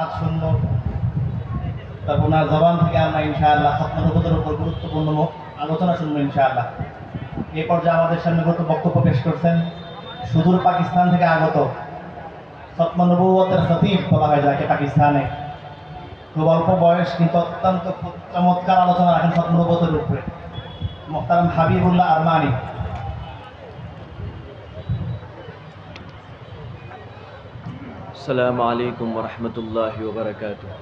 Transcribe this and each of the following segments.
আজ শুনবো তার ওনার জবান থেকে আমরা ইনশাআল্লাহ খতমের উপর গুরুত্বপূর্ণ আলোচনা শুনবো ইনশাআল্লাহ। এই পর্যায়ে আমাদের সামনে গত বক্তব্য পেশ করছেন সুদূর পাকিস্তান থেকে আগত খতম নবুয়তের খতিব বলা হয় যাকে পাকিস্তানে। খুব অল্প বয়স কিন্তু অত্যন্ত চমৎকার আলোচনা রাখেন খতম নবুয়তের উপরে মোহতারাম হাবিবুল্লাহ আরমানি। अस्सलामु अलैकुम वरहमतुल्लाहि वबरकातुहू।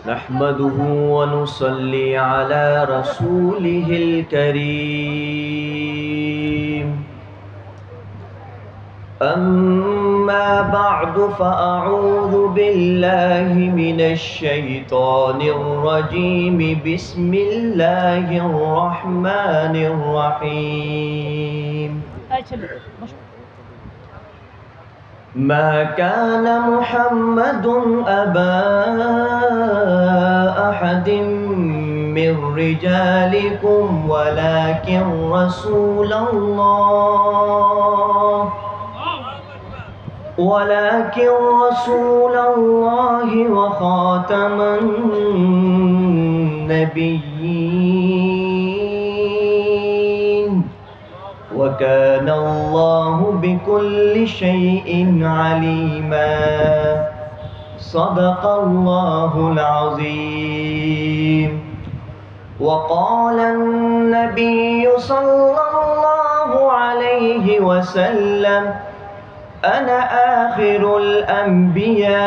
नहमदुहु व नुसल्ली अला रसूलिहिल करीम। अम्मा बअदु फ़अऊज़ु बिल्लाहि मिनश शैतानिर रजीम। बिस्मिल्लाहिर रहमानिर रहीम। मा कान मुहम्मदुन अबा अहदिम मिर रिजालिकुम वलाकिन रसूलल्लाहि व खातमन नबिय्यीन व काना अल्लाहु बिकुल्लि शैइन अलीमा। सदक़ल्लाहुल अज़ीम। व क़ाला अन्नबिय्यु सल्लल्लाहु अलैहि वसल्लम अना आखिरुल अंबिया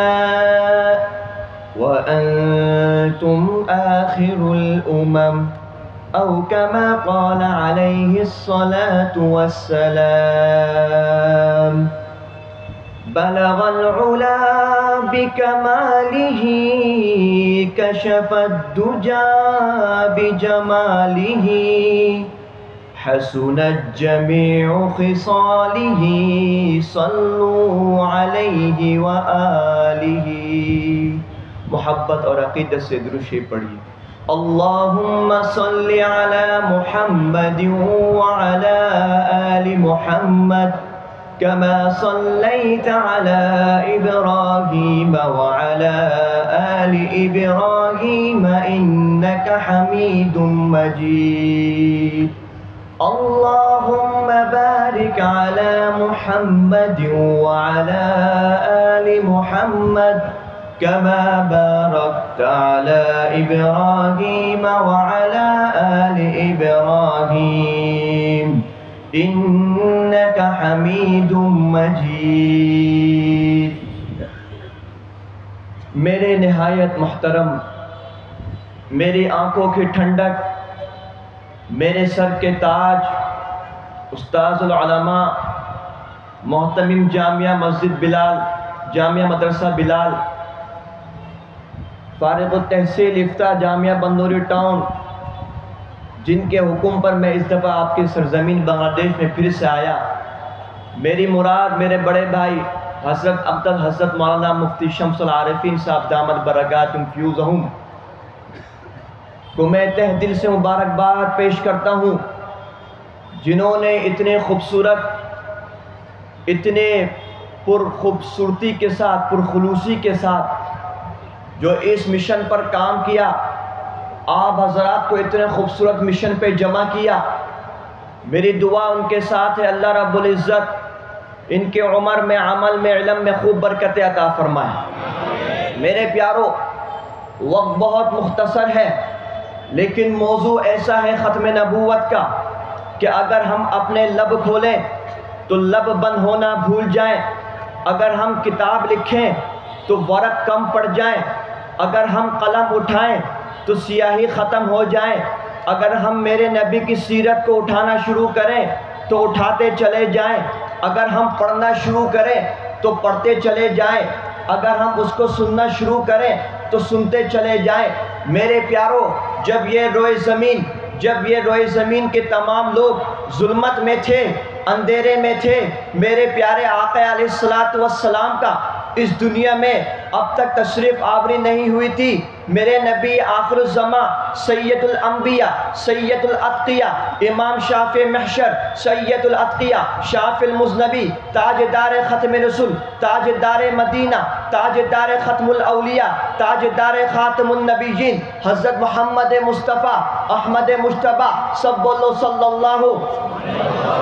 व अंतुम आखिरुल उमम औ कमा क़ाला अलैहिस्सलातु वस्सलाम। बलगल उला बिकमालिही कशफद्दुजा बिजमालिही हसुनत जमीउ खिसालिही सल्लू अलैहि व आलिही। मोहब्बत और अक़ीदत से दुरूद शरीफ पढ़िए। अल्लाहुम्मा सल्लि अला मुहम्मदिन व अला आलि मुहम्मद कमा सल्लैत अला इब्राहीम व अला आलि इब्राहीम इन्नका हमीदुम मजीद। अल्लाहुम्मा बारिक अला मुहम्मदिन व अला आलि मुहम्मद कमा बारकत अला इब्राहीम व अला आलि इब्राहीम इन्नका हमीदुम मजीद। मेरे निहायत मुहतरम, मेरी आंखों की ठंडक, मेरे सर के ताज, उस्ताजुल उलमा मोहतमिम जामिया मस्जिद बिलाल, जामिया मदरसा बिलाल, फारिग़ुत तहसील इफ्ता जामिया बंदूरी टाउन, जिनके हुक्म पर मैं इस दफ़ा आपकी सरज़मीन बांग्लादेश में फिर से आया। मेरी मुराद मेरे बड़े भाई हज़रत अब्दुल हज़रत मौलाना मुफ्ती शम्सुल आरिफीन साहब दामद बरकातुहुम फ़ियूज़हुम को मैं तहे दिल से मुबारकबाद पेश करता हूँ, जिन्होंने इतने खूबसूरत, इतने पुरखूबसूरती के साथ, पुरखुलूसी के साथ जो इस मिशन पर काम किया, आप हज़रात को इतने खूबसूरत मिशन पे जमा किया। मेरी दुआ उनके साथ है, अल्लाह रब्बुल इज़्ज़त इनके उम्र में, अमल में, इल्म में खूब बरकत अता फरमाए। मेरे प्यारो, वक्त बहुत मुख्तसर है, लेकिन मौजू ऐसा है ख़त्म नबूवत का कि अगर हम अपने लब खोलें तो लब बंद होना भूल जाएं। अगर हम किताब लिखें तो वरक़ कम पड़ जाएं। अगर हम कलम उठाएं तो स्याही ख़त्म हो जाए। अगर हम मेरे नबी की सीरत को उठाना शुरू करें तो उठाते चले जाएं। अगर हम पढ़ना शुरू करें तो पढ़ते चले जाएं। अगर हम उसको सुनना शुरू करें तो सुनते चले जाएं। मेरे प्यारो, जब ये रोए ज़मीन के तमाम लोग जुल्मत में थे, अंधेरे में थे, मेरे प्यारे आका अलैहिस्सलातु वस्सलाम का इस दुनिया में अब तक तशरीफ़ आवरी नहीं हुई थी। मेरे नबी आखिरुज़्ज़मा सैयदुल अंबिया सैयदुल अत्किया इमाम शाफ़े महशर सैयदुल अत्किया शाफ़िल मुज़नबी ताजदार ख़त्म रसूल ताजदार मदीना ताजदार ख़त्मुल औलिया ताजदार ख़ातमुन नबीयीन हज़रत मोहम्मद मुस्तफ़ा अहमद मुश्तबा सब बोलो सल्लल्लाहु,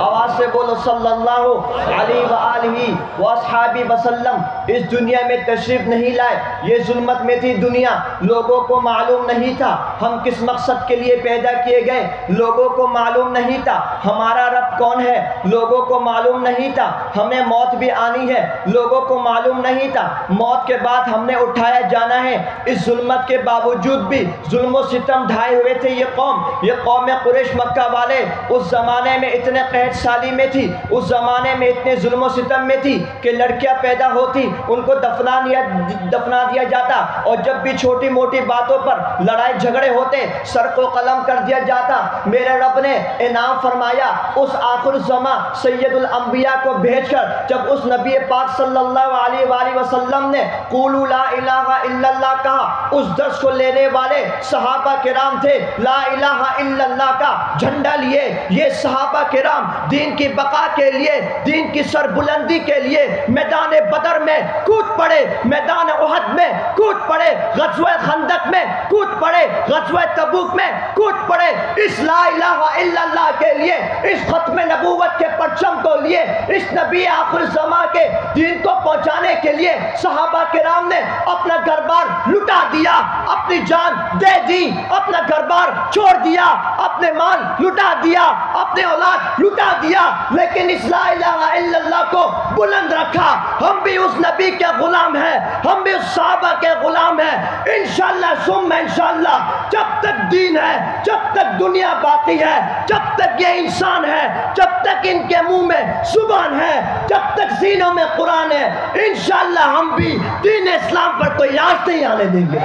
आवाज़ से बोलो सल्लल्लाहु अलैहि व आलिहि व अस्हाबी वसल्लम इस दुनिया में तशरीफ़ नहीं लाए। ये जुल्मत में थी दुनिया, लोगों को मालूम नहीं था हम किस मकसद के लिए पैदा किए गए, लोगों को मालूम नहीं था हमारा रब कौन है, लोगों को मालूम नहीं था हमें मौत भी आनी है, लोगों को मालूम नहीं था मौत के बाद हमने उठाया जाना है। इस जुल्मत के बावजूद भी जुल्म सितम ढाए हुए थे ये कौम कुरैश मक्का वाले उस ज़माने में इतने कहत साली में थी, उस ज़माने में इतने जुल्म सितम में थी कि लड़कियां पैदा होती उनको दफना दिया जाता, और जब भी छोटी मोटी बातों पर लड़ाई झगड़े होते सर को कलम कर दिया जाता। मेरे रब ने इनाम फरमाया उस आखिर ज़मा सैयदुल अंबिया को भेजकर, जब उस नबी पाक सल्लल्लाहु अलैहि वसल्लम ने क़ूलू ला इलाहा इल्लल्लाह कहा, उस दर्स को लेने वाले सहाबा किराम थे। ला इलाहा इल्लल्लाह का झंडा लिए ये सहाबा किराम दीन की बका के लिए, दीन की सरबुलंदी के लिए मैदान बदर में कूद पड़े, मैदान उहद में कूद पड़े, ग़ज़वा खंदक में कूद पड़े, ग़ज़वा तबूक में कूद पड़े। इस ला इलाहा इल्लल्लाह के लिए, इस खत्म नबूवत के परचम को लिए, इस नबी आखिर ज़मा के दीन को पहुंचाने के लिए सहाबा किराम ने अपना घर-बार लुटा दिया, अपनी जान दे दी, अपना घर-बार छोड़ दिया, अपने माल लुटा दिया, अपने औलाद लुटा दिया, लेकिन इस ला इलाहा इल्लल्लाह को बुलंद रखा। हम भी उस नबी के गुलाम हैं, हम भी उस सहाबा के गुलाम हैं। इंशाअल्लाह सुम्मा इंशाअल्लाह जब तक दीन है, जब तक दुनिया बाकी है, जब तक ये इंसान है, जब तक इनके मुंह में जुबान है, जब तक सीनों में कुरान है, इंशाअल्लाह हम भी दीन इस्लाम पर कोई आँच नहीं आने देंगे।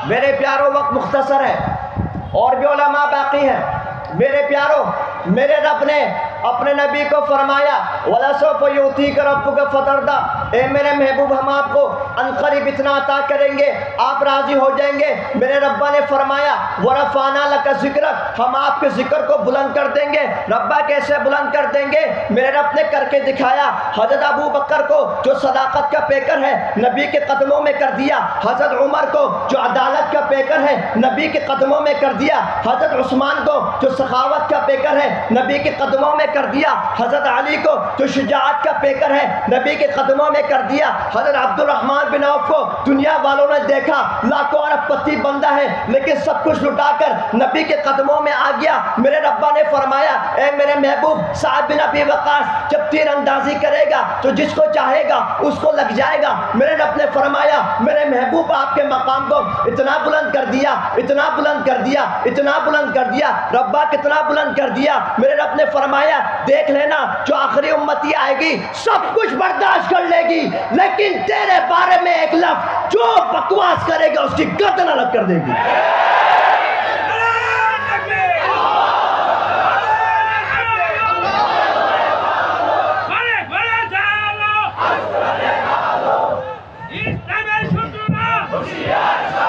मेरे प्यारो वक्त मुख्तसर है और भी उलमा बाकी हैं। मेरे प्यारो, मेरे रब ने अपने नबी को फरमाया वला सौफ युतीका रब्बुका फतरदा, ए मेरे महबूब हम आपको अनकरीब इतना अता करेंगे आप राजी हो जाएंगे। मेरे रब्बा ने फरमाया वरफ़ाना लका ज़िक्रक, हम आपके ज़िक्र को बुलंद कर देंगे। रब्बा कैसे बुलंद कर देंगे? मेरे रब ने करके दिखाया। हज़रत अबू बकर को जो सदाकत का पेकर है नबी के कदमों में कर दिया, हज़रत उमर को जो अदालत का पेकर है नबी के कदमों में कर दिया, हज़रत उस्मान को जो सखावत का पेकर है नबी के कदमों में कर दिया, हज़रत अली को जो शुजाअत का पेकर है नबी के कदमों में कर दिया, हज़रत अब्दुर्रहमान बिन औफ को दुनिया वालों ने देखा लाखों अरबपति बंदा है लेकिन सब कुछ लुटाकर नबी के कदमों में आ गया। मेरे रब्बा ने फरमाया ए मेरे महबूब साद बिन अबी वक़ास जब तीर अंदाजी करेगा तो जिसको चाहेगा उसको लग जाएगा। मेरे रब ने फरमाया मेरे महबूब आपके मकाम को इतना बुलंद कर दिया, इतना बुलंद कर दिया, इतना बुलंद कर दिया। रब्बा कितना बुलंद कर दिया। मेरे रब ने फरमाया देख लेना जो आखिरी उम्मती आएगी सब कुछ बर्दाश्त कर लेगी लेकिन तेरे बारे में एक लफ्ज़ जो बकवास करेगा उसकी गर्दन अलग कर देगी।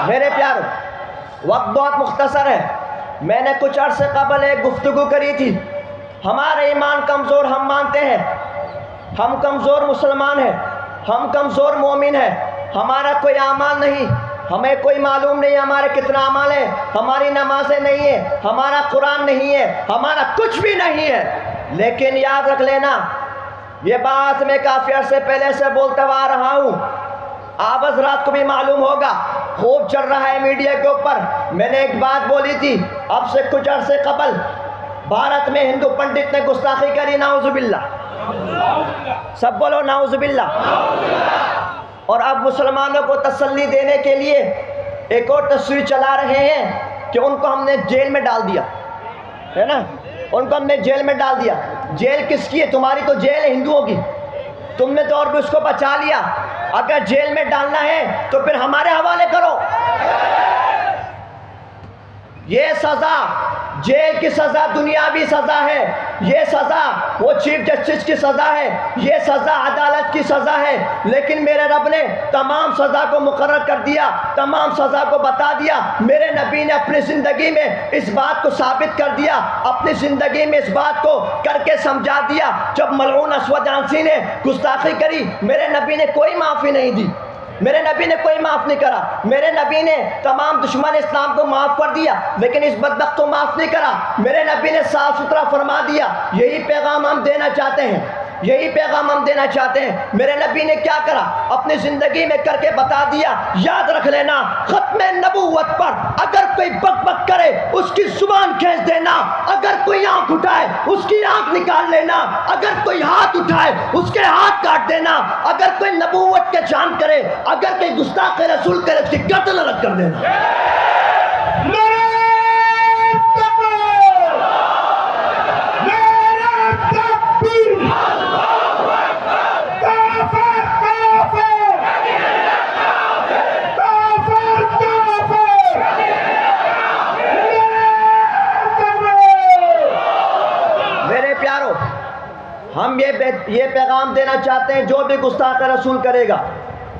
मेरे प्यारो वक्त बहुत मुख्तसर है। मैंने कुछ अरसे कबल एक गुफ्तगू करी थी। हमारे ईमान कमज़ोर हम मानते हैं, हम कमज़ोर मुसलमान हैं, हम कमज़ोर मोमिन हैं, हमारा कोई अमाल नहीं, हमें कोई मालूम नहीं हमारे कितना अमाल है, हमारी नमाज़ें नहीं है, हमारा कुरान नहीं है, हमारा कुछ भी नहीं है। लेकिन याद रख लेना ये बात मैं काफ़ी अरसे पहले से बोलता हुआ आ रहा हूँ, आप हज़रात को भी मालूम होगा, खूब चल रहा है मीडिया के ऊपर। मैंने एक बात बोली थी अब से कुछ अरसे कबल, भारत में हिंदू पंडित ने गुस्ताखी करी, नाउज़ुबिल्लाह, सब बोलो नाउज़ुबिल्लाह। और अब मुसलमानों को तसल्ली देने के लिए एक और तस्वीर चला रहे हैं कि उनको हमने जेल में डाल दिया है ना, उनको हमने जेल में डाल दिया। जेल किसकी है? तुम्हारी तो जेल है हिंदुओं की, तुमने तो और भी उसको बचा लिया। अगर जेल में डालना है तो फिर हमारे हवाले करो। ये सजा जेल की सजा दुनियावी सजा है, ये सजा वो चीफ जस्टिस की सजा है, ये सजा अदालत की सजा है। लेकिन मेरे रब ने तमाम सजा को मुकर्रर कर दिया, तमाम सजा को बता दिया। मेरे नबी ने अपनी ज़िंदगी में इस बात को साबित कर दिया, अपनी ज़िंदगी में इस बात को करके समझा दिया। जब मलऊन अस्वद आंसी ने गुस्ताखी करी, मेरे नबी ने कोई माफ़ी नहीं दी, मेरे नबी ने कोई माफ़ नहीं करा। मेरे नबी ने तमाम दुश्मन इस्लाम को माफ़ कर दिया, लेकिन इस बदबख्त को माफ़ नहीं करा। मेरे नबी ने साफ सुथरा फरमा दिया। यही पैगाम हम देना चाहते हैं, यही पैगाम हम देना चाहते हैं। मेरे नबी ने क्या करा? अपनी ज़िंदगी में करके बता दिया। याद रख लेना, ख़त्म नबूवत पर अगर कोई बक बक करे उसकी जुबान खींच देना, अगर कोई आँख उठाए उसकी आँख निकाल लेना, अगर कोई हाथ उठाए उसके हाथ काट देना, अगर कोई नबूवत के जान करे, अगर कोई गुस्ताख रसूल करे उसकी गर्दन अलग कर देना। हम ये पैगाम देना चाहते हैं, जो भी गुस्ताख रसूल करेगा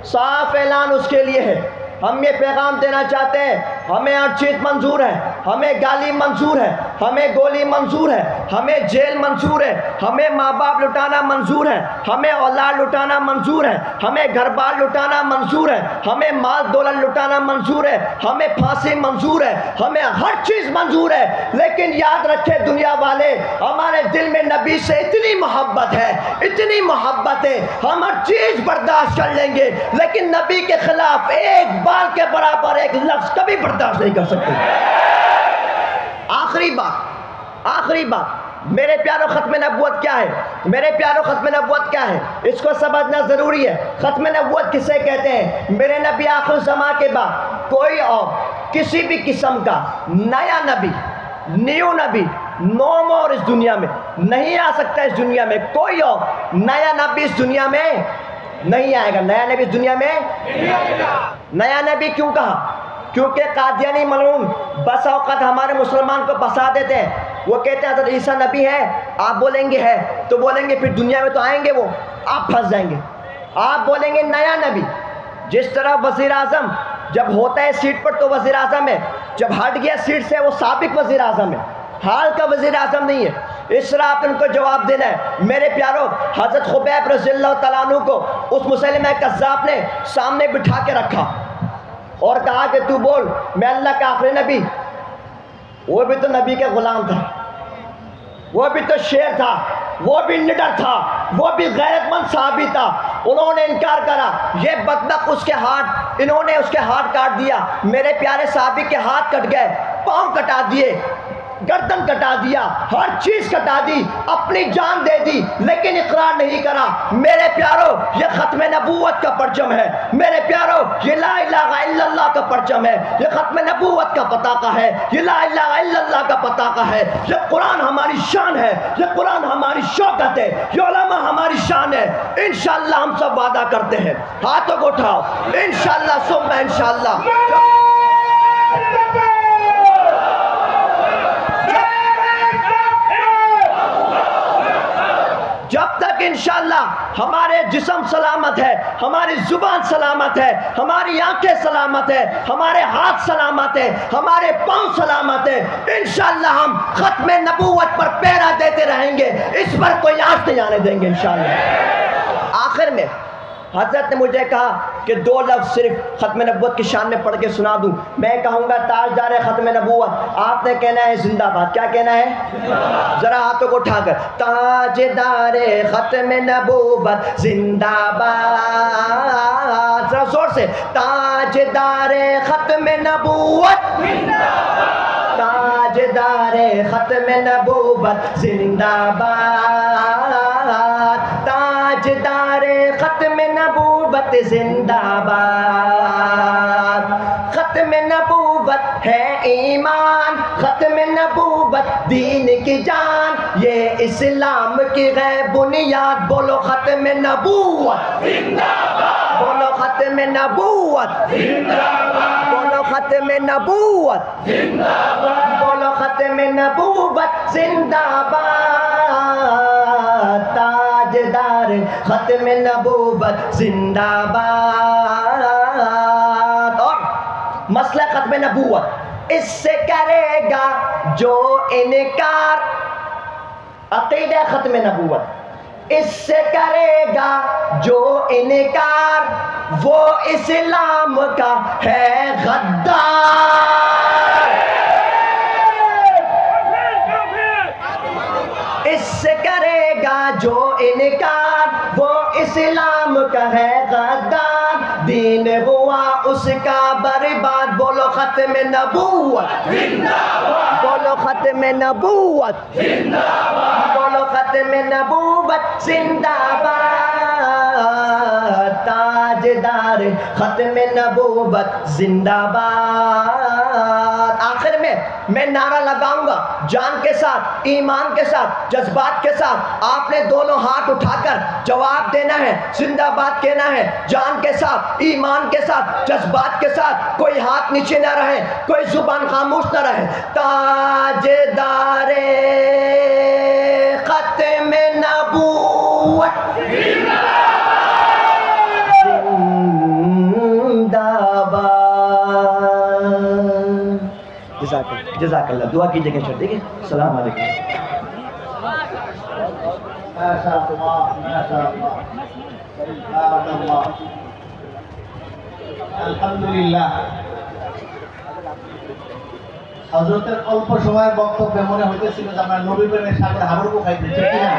साफ ऐलान उसके लिए है। हम ये पैगाम देना चाहते हैं, हमें हर चीज़ मंजूर है, हमें गाली मंजूर है, हमें गोली मंजूर है, हमें जेल मंजूर है, हमें माँ बाप लुटाना मंजूर है, हमें औलाद लुटाना मंजूर है, हमें घर बार लुटाना मंजूर है, हमें माल दौलत लुटाना मंजूर है, हमें फांसी मंजूर है, हमें हर चीज़ मंजूर है। लेकिन याद रखे दुनिया वाले, हमारे दिल में नबी से इतनी मोहब्बत है, इतनी मोहब्बत है, हम हर चीज़ बर्दाश्त कर लेंगे, लेकिन नबी के खिलाफ एक बाल के बराबर एक लफ्ज़ कभी बर्दाश्त नहीं कर सकते। आखिरी बात, मेरे प्यारों ख़त्म नबूवत क्या है? मेरे प्यारों ख़त्म नबूवत क्या है? इसको समझना ज़रूरी है। ख़त्म नबूवत किसे कहते हैं? मेरे नबी आखिर ज़मां के बाद कोई और किसी भी किस्म का नया नबी, न्यू नबी नो मोर इस दुनिया में नहीं आ सकता। इस दुनिया में कोई और नया नबी इस दुनिया में नहीं आएगा। नया नबी इस दुनिया में नहीं आएगा। नया नबी क्यों कहा? क्योंकि कादियानी मलऊन बस औक़त हमारे मुसलमान को फंसा देते हैं। वो कहते हैं हज़रत ईसा नबी है, आप बोलेंगे है तो बोलेंगे फिर दुनिया में तो आएंगे वो, आप फंस जाएंगे। आप बोलेंगे नया नबी, जिस तरह वज़ीर आज़म जब होता है सीट पर तो वज़ीर आज़म है, जब हट गया सीट से वो साबिक वज़ीर आज़म है, हाल का वज़ीर आज़म नहीं है। इस तरह आप उनको जवाब देना है। मेरे प्यारों, हज़रत खुबैब रज़ियल्लाहु तआला अन्हु को उस मुसैलिमा कज़्ज़ाब ने सामने बिठा के रखा और कहा कि तू बोल, मैं अल्लाह का आखिरी नबी। वो भी तो नबी के ग़ुलाम था, वो भी तो शेर था, वो भी निडर था, वो भी गैरतमंद सहाबी था। उन्होंने इनकार करा। ये बदबख्त उसके हाथ, इन्होंने उसके हाथ काट दिया। मेरे प्यारे सहाबी के हाथ कट गए, पाँव कटा दिए, गर्दन कटा दिया, हर चीज़ कटा दी, अपनी जान दे दी, लेकिन इकरार नहीं करा। मेरे प्यारों, ये ख़त्म नबूवत का परचम है। मेरे प्यारों, ये ला इलाहा इल्लल्लाह का परचम है, ये ख़त्म नबूवत का पताका है, ये ला इलाहा इल्लल्लाह का पताका है। ये कुरान हमारी शान है, ये कुरान हमारी शौकत है, ये उलमा हमारी शान है। इंशाअल्लाह हम सब वादा करते हैं, हाथों को उठाओ, इंशाअल्लाह सुम्मा इंशाअल्लाह। जब तक इंशाअल्लाह हमारे जिस्म सलामत है, हमारी जुबान सलामत है, हमारी आंखें सलामत है, हमारे हाथ सलामत है, हमारे पांव सलामत है, इंशाअल्लाह हम ख़त्म नबूवत पर पहरा देते रहेंगे। इस पर कोई आँच नहीं आने देंगे इंशाअल्लाह। आखिर में हज़रत ने मुझे कहा कि 2 लफ्ज़ सिर्फ ख़त्म नबूवत की शान में पढ़ के सुना दूँ। मैं कहूँगा ताजदार ख़त्म नबूवत, आपने कहना है जिंदाबाद। क्या कहना है? ज़रा हाथों को उठाकर, ताजदार ख़त्म नबूवत जिंदाबाद। ज़रा जोर से, ताजदार ख़त्म नबूवत, ताजदार ख़त्म नबूवत जिंदाबाद, ताजदार ख़त्म नबूवत जिंदाबाद। ख़त्म नबूवत है ईमान, ख़त्म नबूवत नबूवत दीन की जान, ये इस्लाम की है बुनियाद। बोलो खत्म नबूवत जिंदाबाद, बोलो खत्म नबूवत जिंदाबाद, बोलो खत्म नबूवत जिंदाबाद, बोलो खत्म नबूवत जिंदाबाद। ताजदार खत्म नबूवत जिंदाबाद। और मसला खत्म नबूवत, इससे करेगा जो इनकार, अकीदा खत्म नबूवत, इससे करेगा जो इनकार, वो इस्लाम का है गद्दार। इससे करेगा जो इनकार, वो इस्लाम का है गद्दार। दीन हुआ उसका बर्बाद। बोलो खत्म नबूवत जिंदाबाद, बोलो खत्म नबूवत जिंदाबाद, बोलो खत्म नबूवत जिंदाबाद। ताजदार खत्म नबूवत जिंदाबाद। आखिर में मैं नारा लगाऊंगा जान के साथ, ईमान के साथ, जज्बात के साथ। आपने दोनों हाथ उठाकर जवाब देना है, जिंदाबाद कहना है, जान के साथ, ईमान के साथ, जज्बात के साथ। कोई हाथ नीचे ना रहे, कोई जुबान खामोश ना रहे। ताजदारे खत्म नबूवत जिंदाबाद। जज़ाकल्लाह। दुआ कीजिएगा सर, ठीक है। अस्सलाम वालेकुम। আলহামদুলিল্লাহ, হযরতের অল্প সময়ের বক্তব্যে মনে হইতেছিল যে আমরা নবী প্রেমের সাগরে হাবুডুবু খাইতে, ঠিক কিনা?